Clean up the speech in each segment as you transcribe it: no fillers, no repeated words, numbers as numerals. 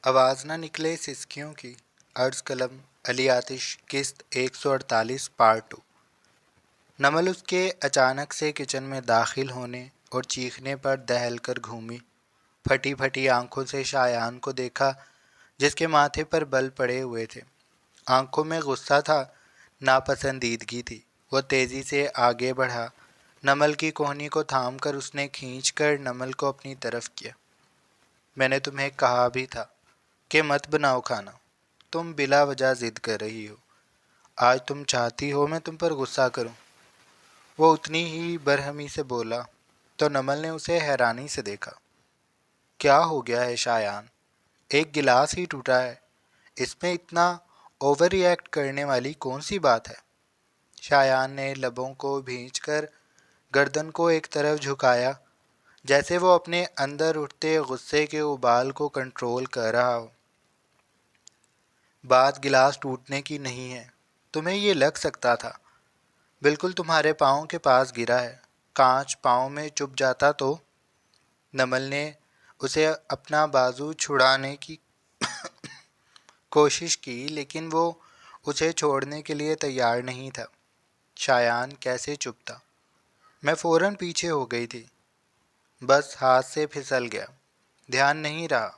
آواز نہ نکلے سسکیوں کی، عرض قلم علی آتش، قسط 148 پارٹ 2۔ نمل اس کے اچانک سے کچن میں داخل ہونے اور چیخنے پر دہل کر گھومی، پھٹی پھٹی آنکھوں سے شایان کو دیکھا جس کے ماتھے پر بل پڑے ہوئے تھے۔ آنکھوں میں غصہ تھا، ناپسندیدگی تھی۔ وہ تیزی سے آگے بڑھا، نمل کی کوہنی کو تھام کر اس نے کھینچ کر نمل کو اپنی طرف کیا۔ میں نے تمہیں کہا بھی تھا کہ مت بناؤ کھانا، تم بلا وجہ ضد کر رہی ہو۔ آج تم چاہتی ہو میں تم پر غصہ کروں؟ وہ اتنی ہی برہمی سے بولا تو نمل نے اسے حیرانی سے دیکھا۔ کیا ہو گیا ہے شایان؟ ایک گلاس ہی ٹوٹا ہے، اس میں اتنا اوور ری ایکٹ کرنے والی کون سی بات ہے؟ شایان نے لبوں کو بھینچ کر گردن کو ایک طرف جھکایا جیسے وہ اپنے اندر اٹھتے غصے کے ابال کو کنٹرول کر رہا ہو۔ بات گلاس ٹوٹنے کی نہیں ہے، تمہیں یہ لگ سکتا تھا، بالکل تمہارے پاؤں کے پاس گرا ہے، کانچ پاؤں میں چبھ جاتا تو۔ نمل نے اسے اپنا بازو چھڑانے کی کوشش کی لیکن وہ اسے چھوڑنے کے لیے تیار نہیں تھا۔ شایان کیسے چپ تھا؟ میں فوراً پیچھے ہو گئی تھی، بس ہاتھ سے پھسل گیا، دھیان نہیں رہا۔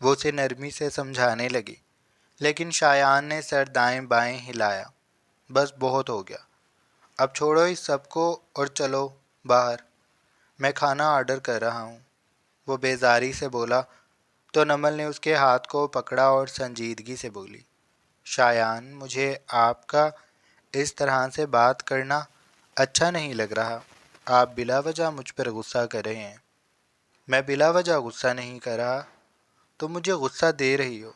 وہ اسے نرمی سے سمجھانے لگی لیکن شایان نے سر دائیں بائیں ہلایا۔ بس بہت ہو گیا، اب چھوڑو اس سب کو اور چلو باہر، میں کھانا آرڈر کر رہا ہوں۔ وہ بیزاری سے بولا تو نمل نے اس کے ہاتھ کو پکڑا اور سنجیدگی سے بولی، شایان مجھے آپ کا اس طرح سے بات کرنا اچھا نہیں لگ رہا، آپ بلا وجہ مجھ پر غصہ کر رہے ہیں۔ میں بلا وجہ غصہ نہیں کر رہا، تم مجھے غصہ دے رہی ہو۔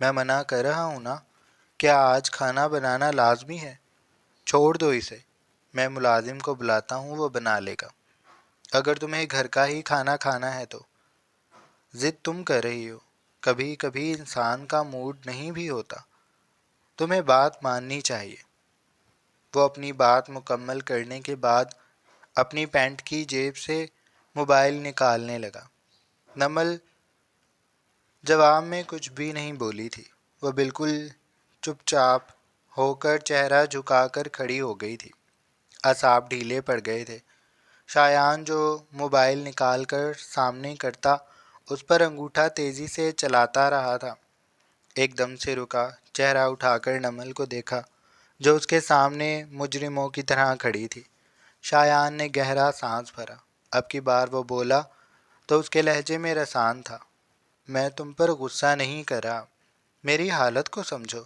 میں منع کر رہا ہوں نا، کیا آج کھانا بنانا لازمی ہے؟ چھوڑ دو اسے، میں ملازم کو بلاتا ہوں، وہ بنا لے گا۔ اگر تمہیں گھر کا ہی کھانا کھانا ہے تو۔ ضد تم کر رہی ہو، کبھی کبھی انسان کا موڈ نہیں بھی ہوتا، تمہیں بات ماننی چاہیے۔ وہ اپنی بات مکمل کرنے کے بعد اپنی پینٹ کی جیب سے موبائل نکالنے لگا۔ نمل جواب میں کچھ بھی نہیں بولی تھی، وہ بالکل چپ چاپ ہو کر چہرہ جھکا کر کھڑی ہو گئی تھی، اعصاب ڈھیلے پڑ گئے تھے۔ شایان جو موبائل نکال کر سامنے کرتا اس پر انگوٹھا تیزی سے چلاتا رہا تھا۔ ایک دم سے رکا، چہرہ اٹھا کر نمل کو دیکھا جو اس کے سامنے مجرموں کی طرح کھڑی تھی۔ شایان نے گہرا سانس بھرا، اب کی بار وہ بولا تو اس کے لہجے میں رسان تھا، میں تم پر غصہ نہیں کر رہا، میری حالت کو سمجھو،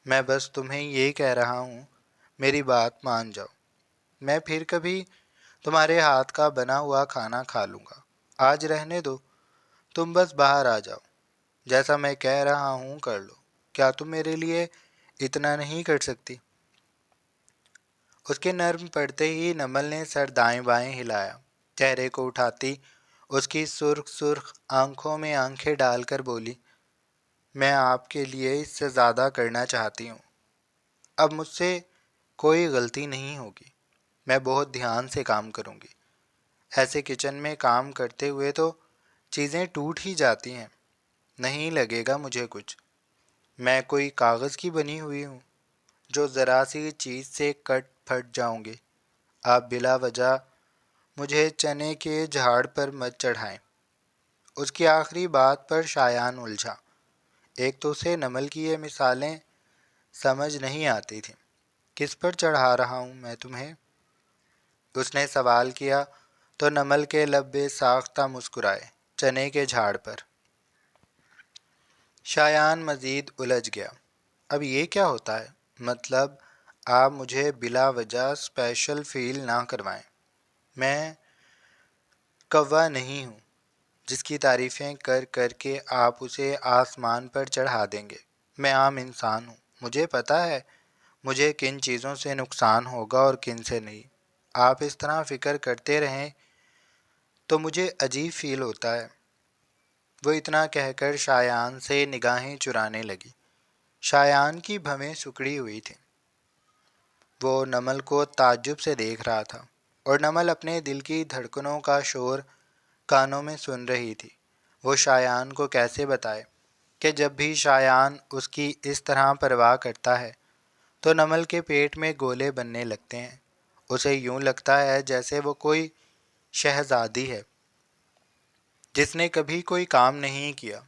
میں بس تمہیں یہ کہہ رہا ہوں میری بات مان جاؤ، میں پھر کبھی تمہارے ہاتھ کا بنا ہوا کھانا کھا لوں گا، آج رہنے دو، تم بس باہر آ جاؤ، جیسا میں کہہ رہا ہوں کر لو، کیا تم میرے لیے اتنا نہیں کر سکتی؟ اس کے نرم پڑتے ہی نمل نے سر دائیں بائیں ہلایا، چہرے کو اٹھاتی اس کی سرخ سرخ آنکھوں میں آنکھیں ڈال کر بولی، میں آپ کے لیے اس سے زیادہ کرنا چاہتی ہوں، اب مجھ سے کوئی غلطی نہیں ہوگی، میں بہت دھیان سے کام کروں گی، ایسے کچن میں کام کرتے ہوئے تو چیزیں ٹوٹ ہی جاتی ہیں، نہیں لگے گا مجھے کچھ، میں کوئی کاغذ کی بنی ہوئی ہوں جو ذرا سی چیز سے کٹ پھٹ جاؤں گی، آپ بلا وجہ مجھے چنے کے جھاڑ پر مت چڑھائیں۔ اس کی آخری بات پر شایان الجھا، ایک تو اسے نمل کی یہ مثالیں سمجھ نہیں آتی تھیں، کس پر چڑھا رہا ہوں میں تمہیں؟ اس نے سوال کیا تو نمل کے لب بے ساختہ مسکرائے، چنے کے جھاڑ پر۔ شایان مزید الجھ گیا، اب یہ کیا ہوتا ہے؟ مطلب آپ مجھے بلا وجہ اسپیشل فیل نہ کروائیں، میں کوا نہیں ہوں جس کی تعریفیں کر کر کے آپ اسے آسمان پر چڑھا دیں گے، میں عام انسان ہوں، مجھے پتہ ہے مجھے کن چیزوں سے نقصان ہوگا اور کن سے نہیں، آپ اس طرح فکر کرتے رہیں تو مجھے عجیب فیل ہوتا ہے۔ وہ اتنا کہہ کر شایان سے نگاہیں چرانے لگی۔ شایان کی بھویں سکڑی ہوئی تھیں، وہ نمل کو تعجب سے دیکھ رہا تھا اور نمل اپنے دل کی دھڑکنوں کا شور کانوں میں سن رہی تھی۔ وہ شایان کو کیسے بتائے کہ جب بھی شایان اس کی اس طرح پرواہ کرتا ہے تو نمل کے پیٹ میں گولے بننے لگتے ہیں۔ اسے یوں لگتا ہے جیسے وہ کوئی شہزادی ہے جس نے کبھی کوئی کام نہیں کیا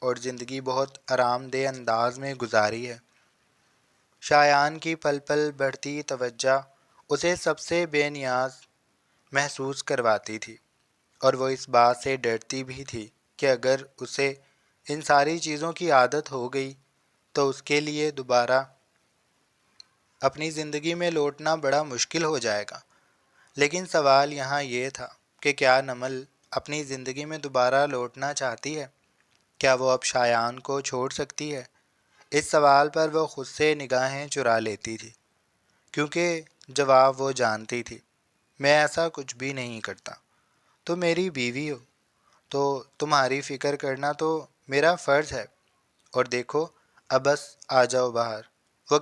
اور زندگی بہت آرام دہ انداز میں گزاری ہے۔ شایان کی پل پل بڑھتی توجہ اسے سب سے بے نیاز محسوس کرواتی تھی، اور وہ اس بات سے ڈرتی بھی تھی کہ اگر اسے ان ساری چیزوں کی عادت ہو گئی تو اس کے لیے دوبارہ اپنی زندگی میں لوٹنا بڑا مشکل ہو جائے گا۔ لیکن سوال یہاں یہ تھا کہ کیا نمل اپنی زندگی میں دوبارہ لوٹنا چاہتی ہے؟ کیا وہ اب شایان کو چھوڑ سکتی ہے؟ اس سوال پر وہ خود سے نگاہیں چرا لیتی تھی، کیونکہ جواب وہ جانتی تھی، میں ایسا کچھ بھی نہیں کرتا۔ تم میری بیوی ہو تو تمہاری فکر کرنا تو میرا فرض ہے، اور دیکھو اب بس آ جاؤ باہر، وہ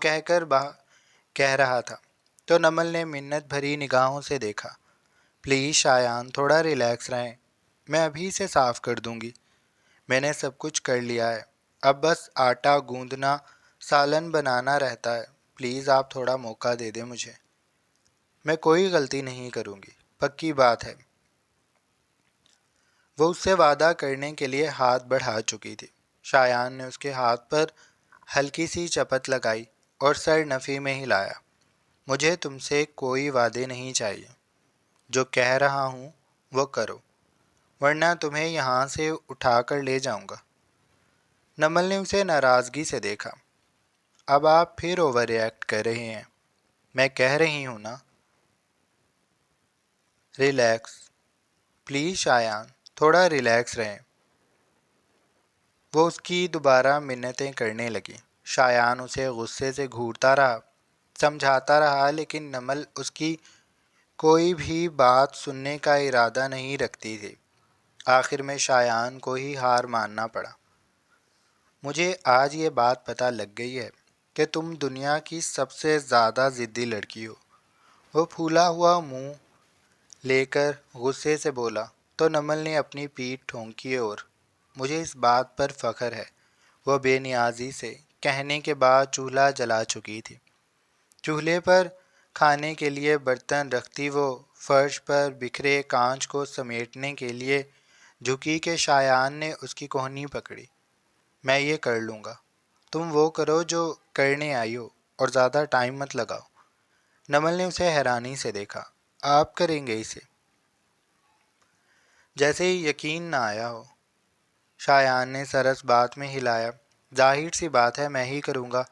کہہ رہا تھا تو نمل نے منت بھری نگاہوں سے دیکھا۔ پلیز شایان، تھوڑا ریلیکس رہیں، میں ابھی سے صاف کر دوں گی، میں نے سب کچھ کر لیا ہے، اب بس آٹا گوندنا سالن بنانا رہتا ہے، پلیز آپ تھوڑا موقع دے دیں مجھے، میں کوئی غلطی نہیں کروں گی، پکی بات ہے۔ وہ اس سے وعدہ کرنے کے لیے ہاتھ بڑھا چکی تھی۔ شایان نے اس کے ہاتھ پر ہلکی سی چپت لگائی اور سر نفی میں ہلایا۔ مجھے تم سے کوئی وعدے نہیں چاہیے، جو کہہ رہا ہوں وہ کرو، ورنہ تمہیں یہاں سے اٹھا کر لے جاؤں گا۔ نمل نے اسے ناراضگی سے دیکھا۔ اب آپ پھر اوور ریئیکٹ کر رہے ہیں، میں کہہ رہی ہوں نا ریلیکس، پلیز شایان تھوڑا ریلیکس رہیں۔ وہ اس کی دوبارہ منتیں کرنے لگی۔ شایان اسے غصے سے گھورتا رہا، سمجھاتا رہا، لیکن نمل اس کی کوئی بھی بات سننے کا ارادہ نہیں رکھتی تھی۔ آخر میں شایان کو ہی ہار ماننا پڑا۔ مجھے آج یہ بات پتہ لگ گئی ہے کہ تم دنیا کی سب سے زیادہ ضدی لڑکی ہو، وہ پھولا ہوا منہ لے کر غصے سے بولا تو نمل نے اپنی پیٹھ ٹھونکی، اور مجھے اس بات پر فخر ہے، وہ بے نیازی سے کہنے کے بعد چولہا جلا چکی تھی۔ چولہے پر کھانے کے لیے برتن رکھتی وہ فرش پر بکھرے کانچ کو سمیٹنے کے لیے جھکی کہ شایان نے اس کی کوہنی پکڑی۔ میں یہ کر لوں گا، تم وہ کرو جو کرنے آئی ہو اور زیادہ ٹائم مت لگاؤ۔ نمل نے اسے حیرانی سے دیکھا۔ آپ کریں گے اسے؟ جیسے ہی یقین نہ آیا ہو۔ شایان نے سر اس بات میں ہلایا۔ ظاہر سی بات ہے میں ہی کروں گا،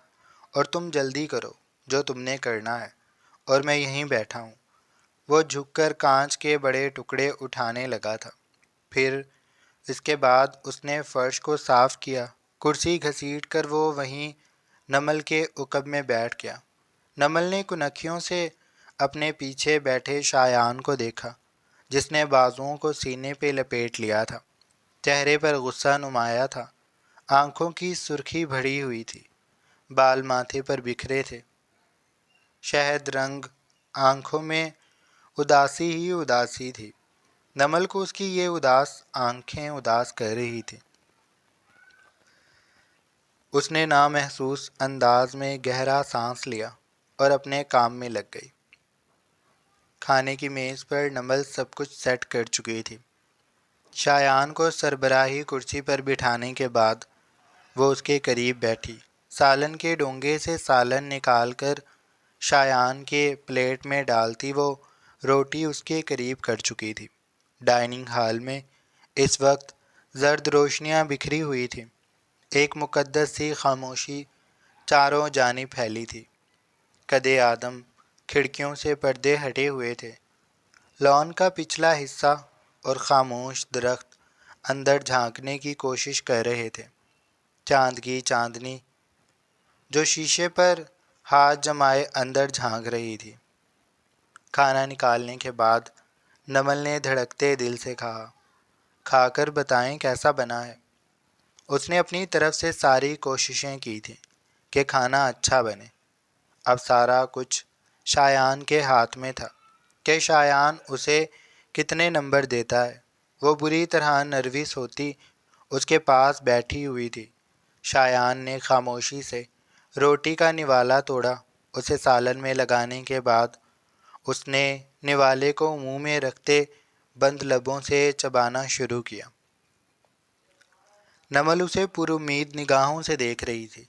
اور تم جلدی کرو جو تم نے کرنا ہے، اور میں یہیں بیٹھا ہوں۔ وہ جھک کر کانچ کے بڑے ٹکڑے اٹھانے لگا تھا، پھر اس کے بعد اس نے فرش کو صاف کیا۔ کرسی گھسیٹ کر وہ وہیں نمل کے عقب میں بیٹھ گیا۔ نمل نے کنکھیوں سے اپنے پیچھے بیٹھے شایان کو دیکھا، جس نے بازوؤں کو سینے پہ لپیٹ لیا تھا، چہرے پر غصہ نمایاں تھا، آنکھوں کی سرخی بڑھی ہوئی تھی، بال ماتھے پر بکھرے تھے، شہد رنگ آنکھوں میں اداسی ہی اداسی تھی۔ نمل کو اس کی یہ اداس آنکھیں اداس کر رہی تھی۔ اس نے نامحسوس انداز میں گہرا سانس لیا اور اپنے کام میں لگ گئی۔ کھانے کی میز پر نمل سب کچھ سیٹ کر چکی تھی۔ شایان کو سربراہی کرسی پر بٹھانے کے بعد وہ اس کے قریب بیٹھی۔ سالن کے ڈونگے سے سالن نکال کر شایان کے پلیٹ میں ڈالتی وہ روٹی اس کے قریب کر چکی تھی۔ ڈائننگ ہال میں اس وقت زرد روشنیاں بکھری ہوئی تھیں، ایک مقدس سی خاموشی چاروں جانب پھیلی تھی۔ قدِ آدم کھڑکیوں سے پردے ہٹے ہوئے تھے، لان کا پچھلا حصہ اور خاموش درخت اندر جھانکنے کی کوشش کر رہے تھے۔ چاند کی چاندنی جو شیشے پر ہاتھ جمائے اندر جھانک رہی تھی۔ کھانا نکالنے کے بعد نمل نے دھڑکتے دل سے کہا، کھا کر بتائیں کیسا بنا ہے۔ اس نے اپنی طرف سے ساری کوششیں کی تھیں کہ کھانا اچھا بنے۔ اب سارا کچھ شایان کے ہاتھ میں تھا کہ شایان اسے کتنے نمبر دیتا ہے۔ وہ بری طرح نروس ہوتی اس کے پاس بیٹھی ہوئی تھی۔ شایان نے خاموشی سے روٹی کا نوالا توڑا۔ اسے سالن میں لگانے کے بعد اس نے نوالے کو منہ میں رکھتے بند لبوں سے چبانا شروع کیا۔ نمل اسے پر امید نگاہوں سے دیکھ رہی تھی۔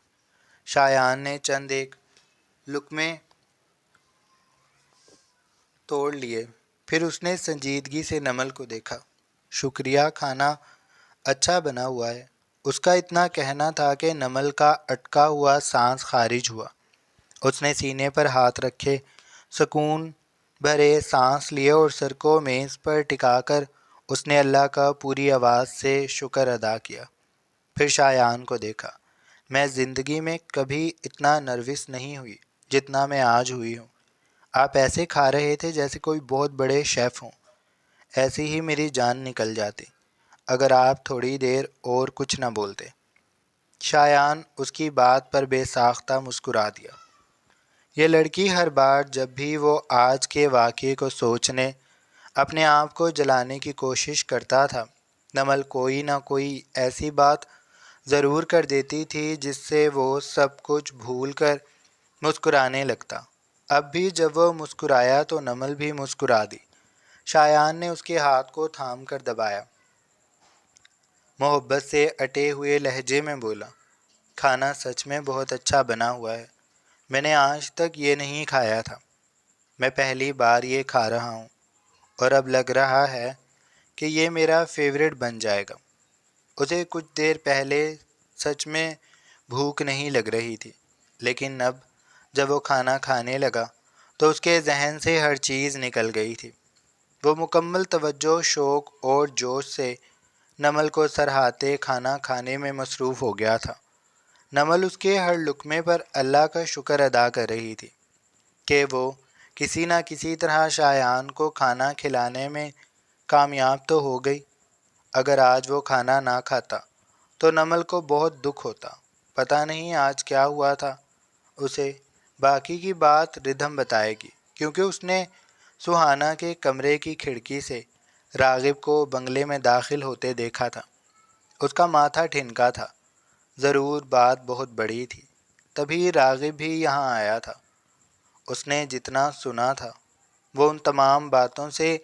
شایان نے چند ایک لقمے توڑ لیے، پھر اس نے سنجیدگی سے نمل کو دیکھا۔ شکریہ، کھانا اچھا بنا ہوا ہے۔ اس کا اتنا کہنا تھا کہ نمل کا اٹکا ہوا سانس خارج ہوا۔ اس نے سینے پر ہاتھ رکھے سکون بھرے سانس لیے اور سر کو میز پر ٹکا کر اس نے اللہ کا پوری آواز سے شکر ادا کیا۔ پھر شایان کو دیکھا۔ میں زندگی میں کبھی اتنا نروس نہیں ہوئی جتنا میں آج ہوئی ہوں۔ آپ ایسے کھا رہے تھے جیسے کوئی بہت بڑے شیف ہوں۔ ایسی ہی میری جان نکل جاتی اگر آپ تھوڑی دیر اور کچھ نہ بولتے۔ شایان اس کی بات پر بے ساختہ مسکرا دیا۔ یہ لڑکی ہر بار جب بھی وہ آج کے واقعے کو سوچنے اپنے آپ کو جلانے کی کوشش کرتا تھا، نمل کوئی نہ کوئی ایسی بات ضرور کر دیتی تھی جس سے وہ سب کچھ بھول کر مسکرانے لگتا۔ اب بھی جب وہ مسکرایا تو نمل بھی مسکرا دی۔ شایان نے اس کے ہاتھ کو تھام کر دبایا، محبت سے اٹے ہوئے لہجے میں بولا، کھانا سچ میں بہت اچھا بنا ہوا ہے۔ میں نے آج تک یہ نہیں کھایا تھا۔ میں پہلی بار یہ کھا رہا ہوں اور اب لگ رہا ہے کہ یہ میرا فیورٹ بن جائے گا۔ اسے کچھ دیر پہلے سچ میں بھوک نہیں لگ رہی تھی، لیکن اب جب وہ کھانا کھانے لگا تو اس کے ذہن سے ہر چیز نکل گئی تھی۔ وہ مکمل توجہ، شوق اور جوش سے نمل کو سراہتے کھانا کھانے میں مصروف ہو گیا تھا۔ نمل اس کے ہر لقمے پر اللہ کا شکر ادا کر رہی تھی کہ وہ کسی نہ کسی طرح شایان کو کھانا کھلانے میں کامیاب تو ہو گئی۔ اگر آج وہ کھانا نہ کھاتا تو نمل کو بہت دکھ ہوتا۔ پتہ نہیں آج کیا ہوا تھا اسے۔ باقی کی بات ردھم بتائے گی، کیونکہ اس نے سہانا کے کمرے کی کھڑکی سے راغب کو بنگلے میں داخل ہوتے دیکھا تھا۔ اس کا ماتھا ٹھنکا تھا۔ ضرور بات بہت بڑی تھی، تبھی راغب بھی یہاں آیا تھا۔ اس نے جتنا سنا تھا وہ ان تمام باتوں سے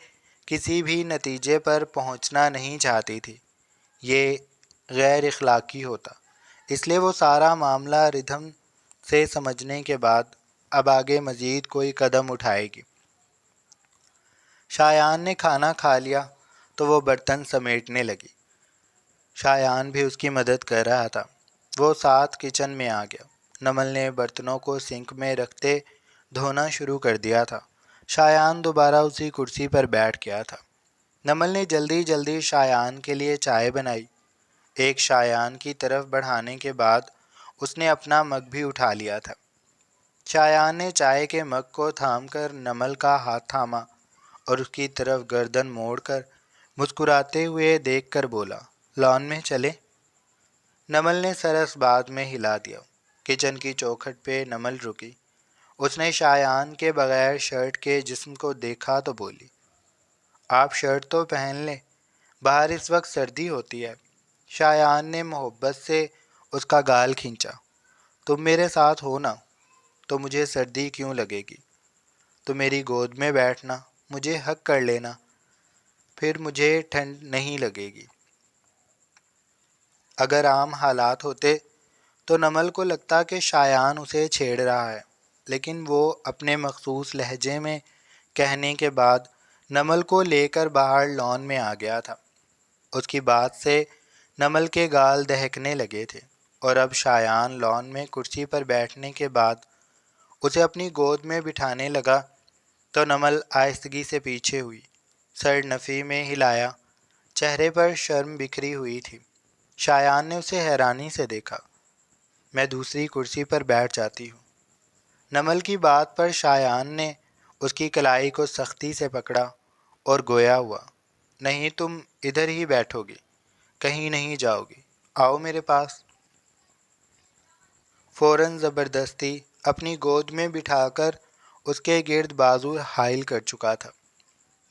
کسی بھی نتیجے پر پہنچنا نہیں چاہتی تھی۔ یہ غیر اخلاقی ہوتا، اس لیے وہ سارا معاملہ ردھم سے سمجھنے کے بعد اب آگے مزید کوئی قدم اٹھائے گی۔ شایان نے کھانا کھا لیا تو وہ برتن سمیٹنے لگی۔ شایان بھی اس کی مدد کر رہا تھا۔ وہ ساتھ کچن میں آ گیا۔ نمل نے برتنوں کو سنک میں رکھتے دھونا شروع کر دیا تھا۔ شایان دوبارہ اسی کرسی پر بیٹھ گیا تھا۔ نمل نے جلدی جلدی شایان کے لیے چائے بنائی۔ ایک شایان کی طرف بڑھانے کے بعد اس نے اپنا مگ بھی اٹھا لیا تھا۔ شایان نے چائے کے مگ کو تھام کر نمل کا ہاتھ تھاما اور اس کی طرف گردن موڑ کر مسکراتے ہوئے دیکھ کر بولا، لان میں چلے؟ نمل نے سر اس بات میں ہلا دیا۔ کچن کی چوکھٹ پہ نمل رکی۔ اس نے شایان کے بغیر شرٹ کے جسم کو دیکھا تو بولی، آپ شرٹ تو پہن لیں، باہر اس وقت سردی ہوتی ہے۔ شایان نے محبت سے اس کا گال کھینچا، تم میرے ساتھ ہو نا تو مجھے سردی کیوں لگے گی؟ تو میری گود میں بیٹھنا، مجھے حق کر لینا، پھر مجھے ٹھنڈ نہیں لگے گی۔ اگر عام حالات ہوتے تو نمل کو لگتا کہ شایان اسے چھیڑ رہا ہے، لیکن وہ اپنے مخصوص لہجے میں کہنے کے بعد نمل کو لے کر باہر لان میں آ گیا تھا۔ اس کی بات سے نمل کے گال دہکنے لگے تھے، اور اب شایان لان میں کرسی پر بیٹھنے کے بعد اسے اپنی گود میں بٹھانے لگا تو نمل آہستگی سے پیچھے ہوئی، سر نفی میں ہلایا، چہرے پر شرم بکھری ہوئی تھی۔ شایان نے اسے حیرانی سے دیکھا۔ میں دوسری کرسی پر بیٹھ جاتی ہوں۔ نمل کی بات پر شایان نے اس کی کلائی کو سختی سے پکڑا اور گویا ہوا، نہیں تم ادھر ہی بیٹھو گی، کہیں نہیں جاؤ گی، آؤ میرے پاس۔ فوراً زبردستی اپنی گود میں بٹھا کر اس کے گرد بازو حائل کر چکا تھا۔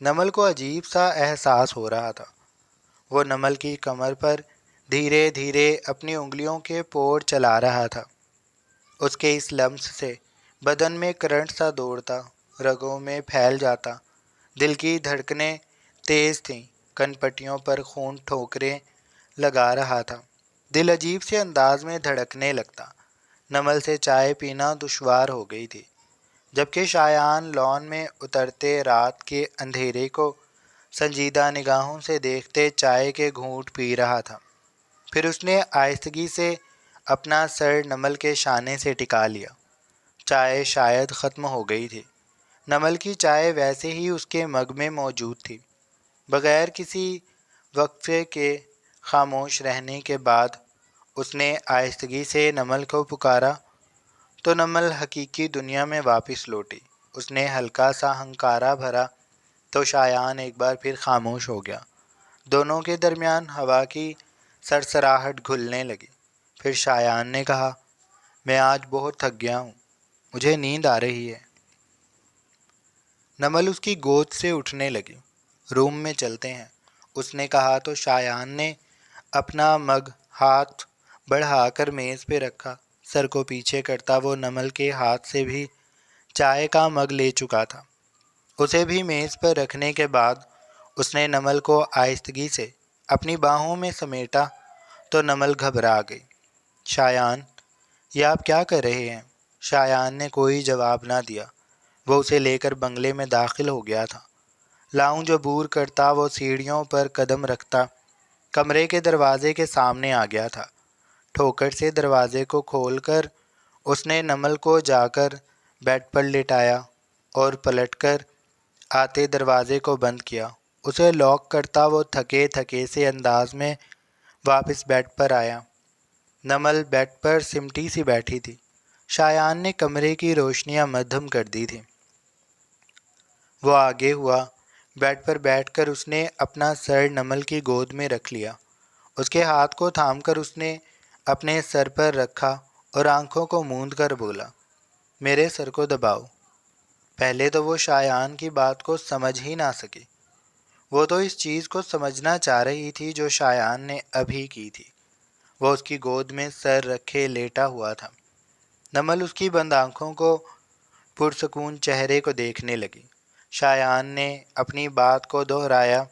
نمل کو عجیب سا احساس ہو رہا تھا۔ وہ نمل کی کمر پر دھیرے دھیرے اپنی انگلیوں کے پور چلا رہا تھا۔ اس کے اس لمس سے بدن میں کرنٹ سا دوڑتا، رگوں میں پھیل جاتا، دل کی دھڑکنیں تیز تھیں، کن پٹیوں پر خون ٹھوکریں لگا رہا تھا، دل عجیب سے انداز میں دھڑکنے لگتا۔ نمل سے چائے پینا دشوار ہو گئی تھی، جبکہ شایان لان میں اترتے رات کے اندھیرے کو سنجیدہ نگاہوں سے دیکھتے چائے کے گھونٹ پی رہا تھا۔ پھر اس نے آہستگی سے اپنا سر نمل کے شانے سے ٹکا لیا۔ چائے شاید ختم ہو گئی تھی۔ نمل کی چائے ویسے ہی اس کے مگ میں موجود تھی۔ بغیر کسی وقفے کے خاموش رہنے کے بعد اس نے آہستگی سے نمل کو پکارا تو نمل حقیقی دنیا میں واپس لوٹی۔ اس نے ہلکا سا ہنکارا بھرا تو شایان ایک بار پھر خاموش ہو گیا۔ دونوں کے درمیان ہوا کی سرسراہٹ گھلنے لگی۔ پھر شایان نے کہا، میں آج بہت تھک گیا ہوں، مجھے نیند آ رہی ہے۔ نمل اس کی گود سے اٹھنے لگی۔ روم میں چلتے ہیں، اس نے کہا تو شایان نے اپنا مگ ہاتھ بڑھا کر میز پہ رکھا۔ سر کو پیچھے کرتا وہ نمل کے ہاتھ سے بھی چائے کا مگ لے چکا تھا۔ اسے بھی میز پر رکھنے کے بعد اس نے نمل کو آہستگی سے اپنی باہوں میں سمیٹا تو نمل گھبرا گئی۔ شایان، یہ آپ کیا کر رہے ہیں؟ شایان نے کوئی جواب نہ دیا۔ وہ اسے لے کر بنگلے میں داخل ہو گیا تھا۔ لاؤنج عبور کرتا وہ سیڑھیوں پر قدم رکھتا کمرے کے دروازے کے سامنے آ گیا تھا۔ ٹھوکر سے دروازے کو کھول کر اس نے نمل کو جا کر بیڈ پر لٹایا اور پلٹ کر آتے دروازے کو بند کیا۔ اسے لاک کرتا وہ تھکے تھکے سے انداز میں واپس بیڈ پر آیا۔ نمل بیڈ پر سمٹی سی بیٹھی تھی۔ شایان نے کمرے کی روشنیاں مدھم کر دی تھیں۔ وہ آگے ہوا، بیڈ پر بیٹھ کر اس نے اپنا سر نمل کی گود میں رکھ لیا۔ اس کے ہاتھ کو تھام کر اس نے اپنے سر پر رکھا اور آنکھوں کو موند کر بولا، میرے سر کو دباؤ۔ پہلے تو وہ شایان کی بات کو سمجھ ہی نہ سکی۔ وہ تو اس چیز کو سمجھنا چاہ رہی تھی جو شایان نے ابھی کی تھی۔ وہ اس کی گود میں سر رکھے لیٹا ہوا تھا۔ نمل اس کی بند آنکھوں کو پرسکون چہرے کو دیکھنے لگی۔ شایان نے اپنی بات کو دہرایا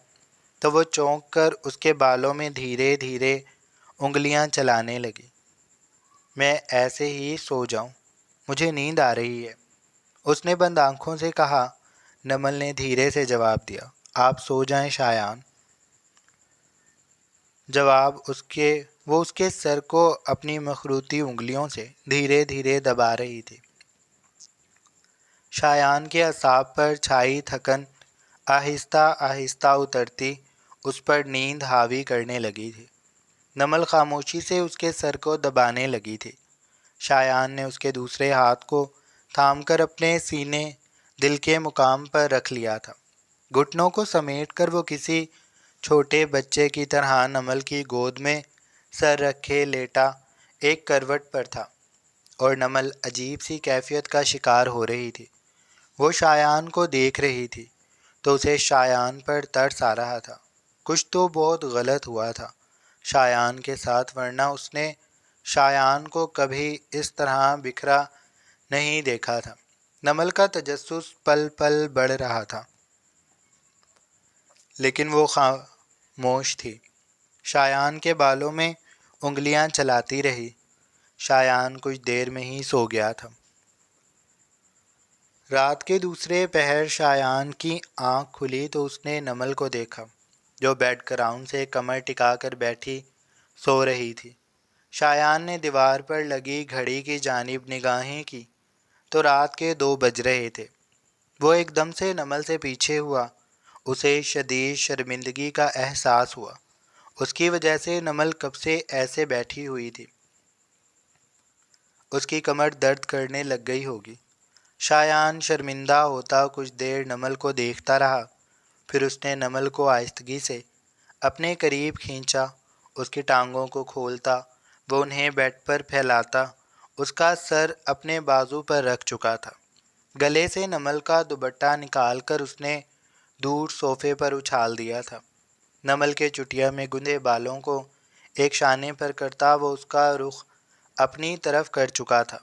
تو وہ چونک کر اس کے بالوں میں دھیرے دھیرے انگلیاں چلانے لگی۔ میں ایسے ہی سو جاؤں، مجھے نیند آ رہی ہے، اس نے بند آنکھوں سے کہا۔ نمل نے دھیرے سے جواب دیا، آپ سو جائیں شایان۔ جواب وہ اس کے سر کو اپنی مخروطی انگلیوں سے دھیرے دھیرے دبا رہی تھی۔ شایان کے اعصاب پر چھائی تھکن آہستہ آہستہ اترتی اس پر نیند حاوی کرنے لگی تھی۔ نمل خاموشی سے اس کے سر کو دبانے لگی تھی۔ شایان نے اس کے دوسرے ہاتھ کو تھام کر اپنے سینے دل کے مقام پر رکھ لیا تھا۔ گھٹنوں کو سمیٹ کر وہ کسی چھوٹے بچے کی طرح نمل کی گود میں سر رکھے لیٹا ایک کروٹ پر تھا، اور نمل عجیب سی کیفیت کا شکار ہو رہی تھی۔ وہ شایان کو دیکھ رہی تھی تو اسے شایان پر ترس آ رہا تھا۔ کچھ تو بہت غلط ہوا تھا شایان کے ساتھ، ورنہ اس نے شایان کو کبھی اس طرح بکھرا نہیں دیکھا تھا۔ نمل کا تجسس پل پل بڑھ رہا تھا، لیکن وہ خاموش تھی۔ شایان کے بالوں میں انگلیاں چلاتی رہی۔ شایان کچھ دیر میں ہی سو گیا تھا۔ رات کے دوسرے پہر شایان کی آنکھ کھلی تو اس نے نمل کو دیکھا، جو بیڈ گراؤنڈ سے کمر ٹکا کر بیٹھی سو رہی تھی۔ شایان نے دیوار پر لگی گھڑی کی جانب نگاہیں کی تو رات کے 2 بج رہے تھے۔ وہ ایک دم سے نمل سے پیچھے ہوا۔ اسے شدید شرمندگی کا احساس ہوا۔ اس کی وجہ سے نمل کب سے ایسے بیٹھی ہوئی تھی۔ اس کی کمر درد کرنے لگ گئی ہوگی۔ شایان شرمندہ ہوتا کچھ دیر نمل کو دیکھتا رہا، پھر اس نے نمل کو آہستگی سے اپنے قریب کھینچا۔ اس کی ٹانگوں کو کھولتا وہ انہیں بیڈ پر پھیلاتا۔ اس کا سر اپنے بازو پر رکھ چکا تھا۔ گلے سے نمل کا دوپٹہ نکال کر اس نے دور صوفے پر اچھال دیا تھا۔ نمل کے چٹیا میں گندے بالوں کو ایک شانے پر کرتا وہ اس کا رخ اپنی طرف کر چکا تھا۔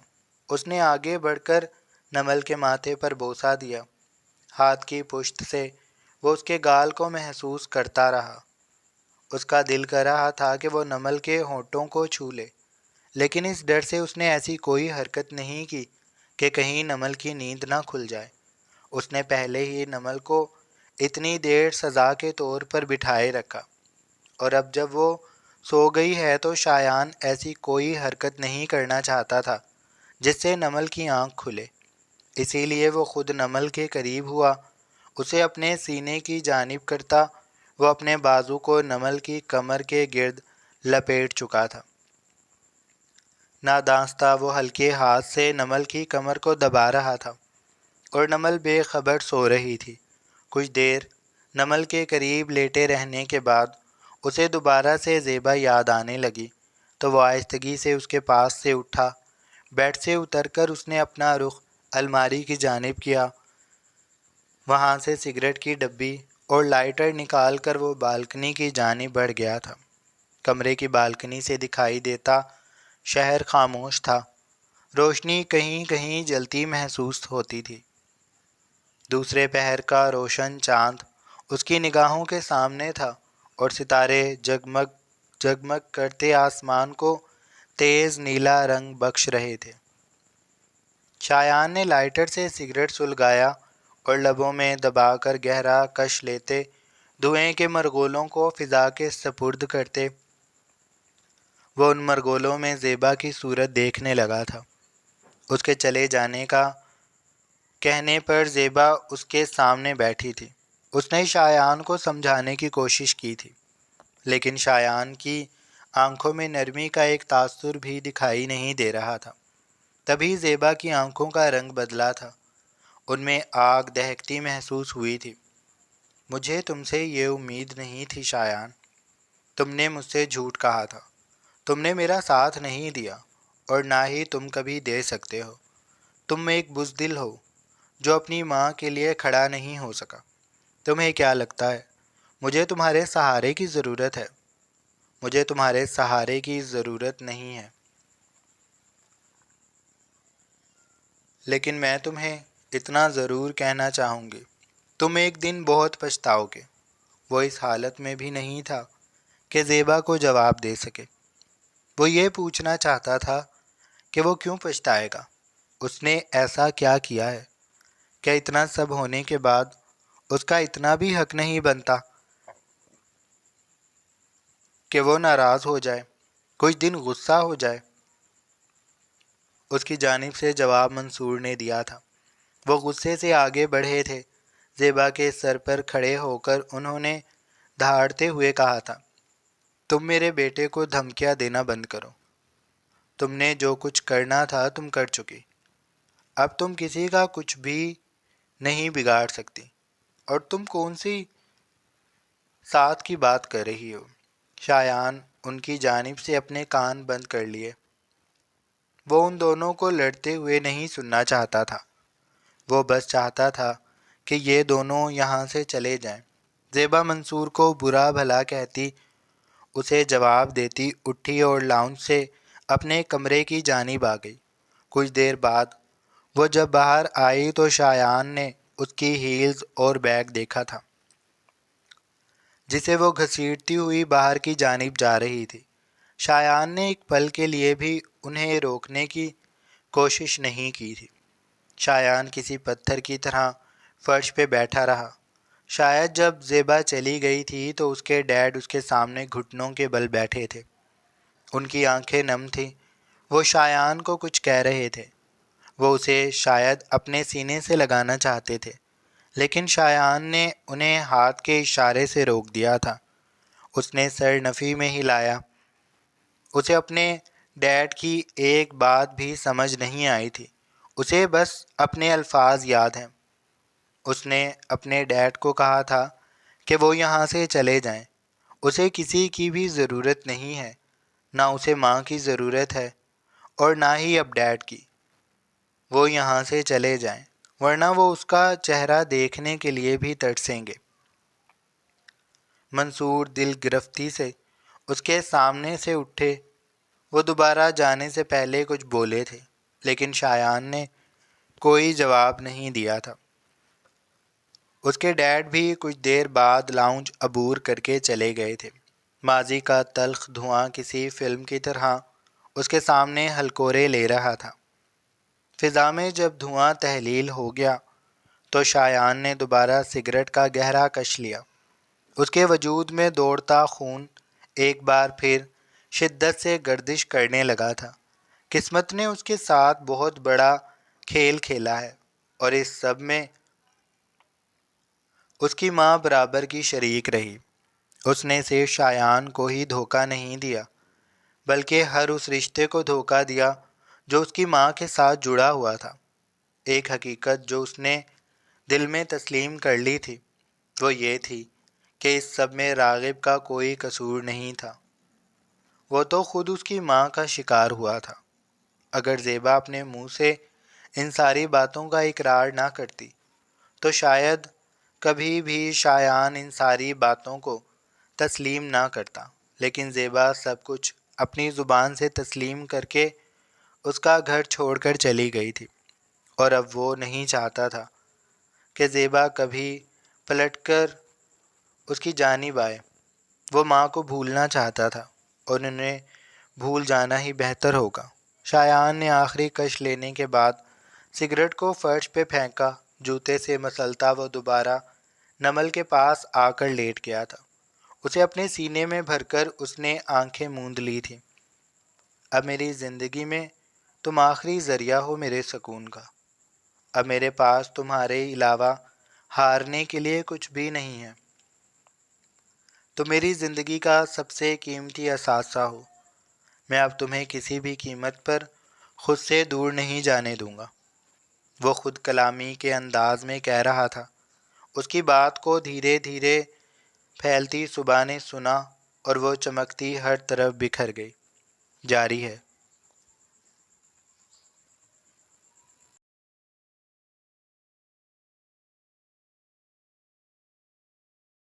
اس نے آگے بڑھ کر نمل کے ماتھے پر بوسہ دیا۔ ہاتھ کی پشت سے وہ اس کے گال کو محسوس کرتا رہا۔ اس کا دل کر رہا تھا کہ وہ نمل کے ہونٹوں کو چھو لے، لیکن اس ڈر سے اس نے ایسی کوئی حرکت نہیں کی کہ کہیں نمل کی نیند نہ کھل جائے۔ اس نے پہلے ہی نمل کو اتنی دیر سزا کے طور پر بٹھائے رکھا، اور اب جب وہ سو گئی ہے تو شایان ایسی کوئی حرکت نہیں کرنا چاہتا تھا جس سے نمل کی آنکھ کھلے۔ اسی لیے وہ خود نمل کے قریب ہوا، اسے اپنے سینے کی جانب کرتا وہ اپنے بازو کو نمل کی کمر کے گرد لپیٹ چکا تھا۔ نادانستہ وہ ہلکے ہاتھ سے نمل کی کمر کو دبا رہا تھا، اور نمل بے خبر سو رہی تھی۔ کچھ دیر نمل کے قریب لیٹے رہنے کے بعد اسے دوبارہ سے زیبا یاد آنے لگی، تو وہ آہستگی سے اس کے پاس سے اٹھا۔ بیڈ سے اتر کر اس نے اپنا رخ الماری کی جانب کیا۔ وہاں سے سگریٹ کی ڈبی اور لائٹر نکال کر وہ بالکنی کی جانب بڑھ گیا تھا۔ کمرے کی بالکنی سے دکھائی دیتا شہر خاموش تھا، روشنی کہیں کہیں جلتی محسوس ہوتی تھی۔ دوسرے پہر کا روشن چاند اس کی نگاہوں کے سامنے تھا، اور ستارے جگمگ جگمگ کرتے آسمان کو تیز نیلا رنگ بخش رہے تھے۔ شایان نے لائٹر سے سگریٹ سلگایا اور لبوں میں دبا کر گہرا کش لیتے دھوئیں کے مرغولوں کو فضا کے سپرد کرتے وہ ان مرغولوں میں زیبا کی صورت دیکھنے لگا تھا۔ اس کے چلے جانے کا کہنے پر زیبا اس کے سامنے بیٹھی تھی۔ اس نے شایان کو سمجھانے کی کوشش کی تھی، لیکن شایان کی آنکھوں میں نرمی کا ایک تاثر بھی دکھائی نہیں دے رہا تھا۔ تبھی زیبا کی آنکھوں کا رنگ بدلا تھا، ان میں آگ دہکتی محسوس ہوئی تھی۔ مجھے تم سے یہ امید نہیں تھی شایان، تم نے مجھ سے جھوٹ کہا تھا، تم نے میرا ساتھ نہیں دیا، اور نہ ہی تم کبھی دے سکتے ہو۔ تم ایک بزدل ہو جو اپنی ماں کے لیے کھڑا نہیں ہو سکا۔ تمہیں کیا لگتا ہے مجھے تمہارے سہارے کی ضرورت ہے؟ مجھے تمہارے سہارے کی ضرورت نہیں ہے، لیکن میں تمہیں اتنا ضرور کہنا چاہوں گی، تم ایک دن بہت پچھتاؤ گے۔ وہ اس حالت میں بھی نہیں تھا کہ زیبا کو جواب دے سکے۔ وہ یہ پوچھنا چاہتا تھا کہ وہ کیوں پچھتائے گا، اس نے ایسا کیا کیا ہے؟ کیا اتنا سب ہونے کے بعد اس کا اتنا بھی حق نہیں بنتا کہ وہ ناراض ہو جائے، کچھ دن غصہ ہو جائے؟ اس کی جانب سے جواب منصور نے دیا تھا۔ وہ غصے سے آگے بڑھے تھے۔ زیبا کے سر پر کھڑے ہو کر انہوں نے دھاڑتے ہوئے کہا تھا، تم میرے بیٹے کو دھمکیاں دینا بند کرو۔ تم نے جو کچھ کرنا تھا تم کر چکی، اب تم کسی کا کچھ بھی نہیں بگاڑ سکتی۔ اور تم کون سی ساتھ کی بات کر رہی ہو؟ شایان ان کی جانب سے اپنے کان بند کر لیے۔ وہ ان دونوں کو لڑتے ہوئے نہیں سننا چاہتا تھا، وہ بس چاہتا تھا کہ یہ دونوں یہاں سے چلے جائیں۔ زیبا منصور کو برا بھلا کہتی، اسے جواب دیتی اٹھی اور لاؤنج سے اپنے کمرے کی جانب آ گئی۔ کچھ دیر بعد وہ جب باہر آئی تو شایان نے اس کی ہیلز اور بیگ دیکھا تھا، جسے وہ گھسیٹتی ہوئی باہر کی جانب جا رہی تھی۔ شایان نے ایک پل کے لیے بھی انہیں روکنے کی کوشش نہیں کی تھی۔ شایان کسی پتھر کی طرح فرش پہ بیٹھا رہا۔ شاید جب زیبا چلی گئی تھی تو اس کے ڈیڈ اس کے سامنے گھٹنوں کے بل بیٹھے تھے، ان کی آنکھیں نم تھیں۔ وہ شایان کو کچھ کہہ رہے تھے، وہ اسے شاید اپنے سینے سے لگانا چاہتے تھے، لیکن شایان نے انہیں ہاتھ کے اشارے سے روک دیا تھا۔ اس نے سر نفی میں ہلایا۔ اسے اپنے ڈیڈ کی ایک بات بھی سمجھ نہیں آئی تھی، اسے بس اپنے الفاظ یاد ہیں۔ اس نے اپنے ڈیڈ کو کہا تھا کہ وہ یہاں سے چلے جائیں، اسے کسی کی بھی ضرورت نہیں ہے، نہ اسے ماں کی ضرورت ہے اور نہ ہی اب ڈیڈ کی۔ وہ یہاں سے چلے جائیں، ورنہ وہ اس کا چہرہ دیکھنے کے لیے بھی ترسیں گے۔ منصور دل گرفتی سے اس کے سامنے سے اٹھے۔ وہ دوبارہ جانے سے پہلے کچھ بولے تھے، لیکن شایان نے کوئی جواب نہیں دیا تھا۔ اس کے ڈیڈ بھی کچھ دیر بعد لاؤنج عبور کر کے چلے گئے تھے۔ ماضی کا تلخ دھواں کسی فلم کی طرح اس کے سامنے ہلکورے لے رہا تھا۔ فضا میں جب دھواں تحلیل ہو گیا تو شایان نے دوبارہ سگریٹ کا گہرا کش لیا۔ اس کے وجود میں دوڑتا خون ایک بار پھر شدت سے گردش کرنے لگا تھا۔ قسمت نے اس کے ساتھ بہت بڑا کھیل کھیلا ہے، اور اس سب میں اس کی ماں برابر کی شریک رہی۔ اس نے صرف شایان کو ہی دھوکہ نہیں دیا، بلکہ ہر اس رشتے کو دھوکہ دیا جو اس کی ماں کے ساتھ جڑا ہوا تھا۔ ایک حقیقت جو اس نے دل میں تسلیم کر لی تھی وہ یہ تھی کہ اس سب میں راغب کا کوئی قصور نہیں تھا۔ وہ تو خود اس کی ماں کا شکار ہوا تھا۔ اگر زیبا اپنے منہ سے ان ساری باتوں کا اقرار نہ کرتی تو شاید کبھی بھی شایان ان ساری باتوں کو تسلیم نہ کرتا، لیکن زیبا سب کچھ اپنی زبان سے تسلیم کر کے اس کا گھر چھوڑ کر چلی گئی تھی، اور اب وہ نہیں چاہتا تھا کہ زیبا کبھی پلٹ کر اس کی جانب آئے۔ وہ ماں کو بھولنا چاہتا تھا، اور انہیں بھول جانا ہی بہتر ہوگا۔ شایان نے آخری کش لینے کے بعد سگریٹ کو فرش پہ پھینکا۔ جوتے سے مسلتا وہ دوبارہ نمل کے پاس آ کر لیٹ گیا تھا۔ اسے اپنے سینے میں بھر کر اس نے آنکھیں موند لی تھیں۔ اب میری زندگی میں تم آخری ذریعہ ہو میرے سکون کا۔ اب میرے پاس تمہارے علاوہ ہارنے کے لیے کچھ بھی نہیں ہے۔ تم میری زندگی کا سب سے قیمتی اثاثہ ہو۔ میں اب تمہیں کسی بھی قیمت پر خود سے دور نہیں جانے دوں گا۔ وہ خود کلامی کے انداز میں کہہ رہا تھا۔ اس کی بات کو دھیرے دھیرے پھیلتی صبح نے سنا، اور وہ چمکتی ہر طرف بکھر گئی۔ جاری ہے۔